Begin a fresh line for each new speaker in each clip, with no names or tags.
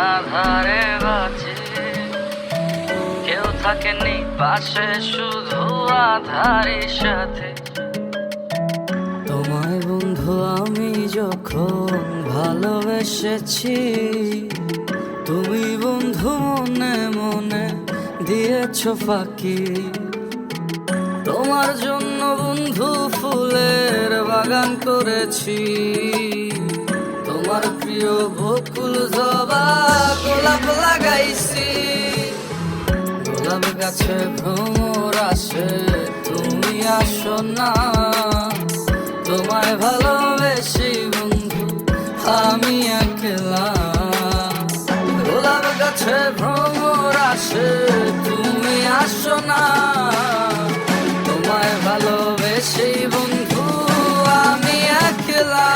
আধারে বাঁচি, কেউ থাকেনি পাশে, শুধু আধারের সাথে। তোমায় বন্ধু আমি যখন ভালোবেসেছি, তুমি বন্ধু মনে মনে দিয়েছ ফাঁকি। তোমার জন্য বন্ধু ফুলের বাগান করেছি, তোমার প্রিয় বকুল জবা গোলাপ লাগাইছি। গোলাপ গাছে ভ্রমর আসে, তুমি আসো না। তোমায় ভালোবেসি বন্ধু আমি একলা। গোলাপ গাছে ভ্রমর আসে, তুমি আসো না। তোমায় ভালোবেসি বন্ধু আমি একলা।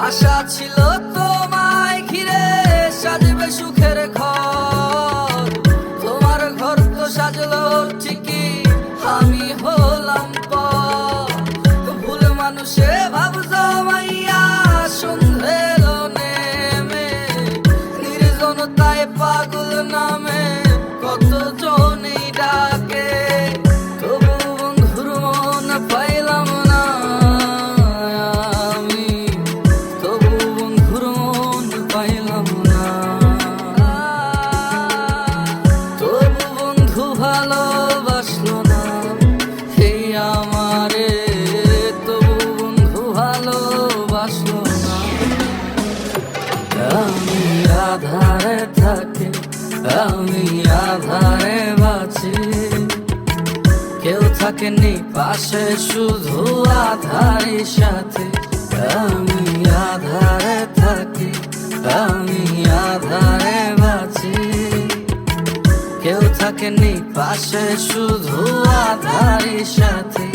আশা ছিল তোমায় ঘিরে সাজবে সুখের ঘর, তোমার ঘর তো সাজলো ঠিকই, আমি হলাম পর। ভুল মানুষে ভাব জমাইয়া সন্ধ্যের নেমে, নির্জনতায় পাগল নামে কত জনেই ডাকে। তবু বন্ধুর মন পাইলাম না আমি, তবু বন্ধুর মন পাইলাম না। তবু বন্ধু ভালোবাসলো না এই আমারে, তবু বন্ধু ভালোবাসলো না। আমি আধারে থাকি, আমি আধারে বাঁচি, কেউ থাকেনি পাশে, শুধু আধারের সাথে। আমি আধারে থাকি, আমি আধারে বাঁচি, কেউ থাকেনি পাশে, শুধু আধারের সাথে।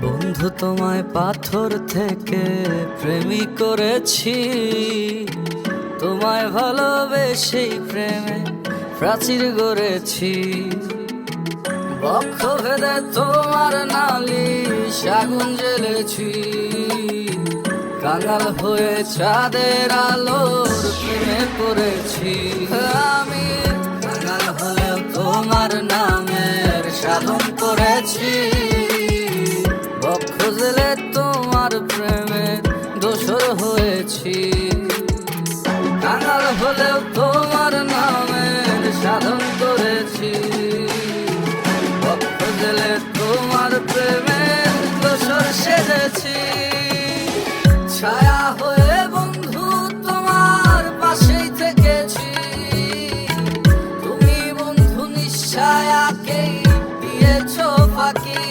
বন্ধু তোমায় পাথর থেকে প্রেমিক করেছি, তোমায় ভালোবেসে প্রেমে প্রাচীর গড়েছি। বক্ষ ভেদে তোমার নালিশ আগুন জ্বেলেছি, কাঙাল হয়ে চাঁদের আলোর প্রেমে পড়েছি। আমি কাঙাল হলেও তোমার নামের সাধন করেছি, বক্ষ জেলে তোমার প্রেমে দোসর হয়েছি। কাঙাল হলেও তোমার নামের সাধন করেছি, বক্ষ জেলে তোমার প্রেমে দোসর সেজেছি। ছায়া হয়ে বন্ধু তোমার পাশেই থেকেছি, তুমি বন্ধু নিশ্চয়াকেই দিয়েছ ফাঁকি।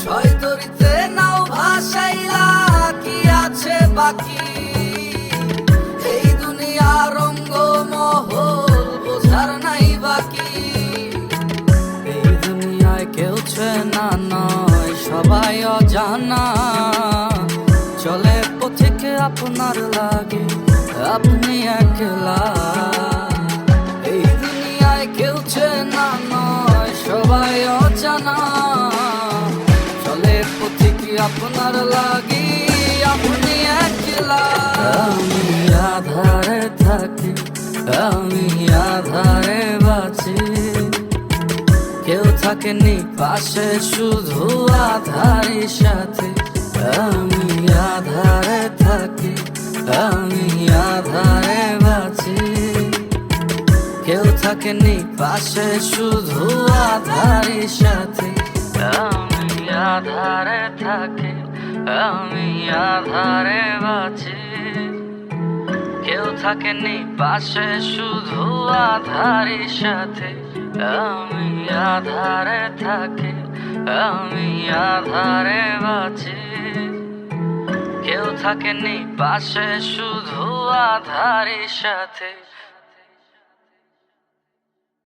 ছয় তরিতে নাও ভাসাইলা, কি আছে বাকি? এই দুনিয়া রঙ্গ মহল বোঝার নাই বাকি। এই দুনিয়ায় কেউ চেনা নয়, সবাই অজানা। চলে পথিকে আপনার লাগে, আপনি একলা। এই দুনিয়ায় কেউ চেনা নয়, সবাই অজানা। আপনার লাগি আপনি একলা। আমি আধারে থাকি, আমি আধারে বাঁচি, কেউ থাকেনি পাশে, শুধু আধারের সাথে। আমি আধারে থাকি, আমি আধারে বাঁচি, কেউ থাকেনি পাশে, শুধু আধারের সাথে। আমি আধারে থাকি, আমি আধারে বাঁচি, কেউ থাকেনি পাশে, শুধু আধারের সাথে। আমি আধারে থাকি, আমি আধারে বাঁচি, কেউ থাকেনি পাশে, শুধু আধারের সাথে।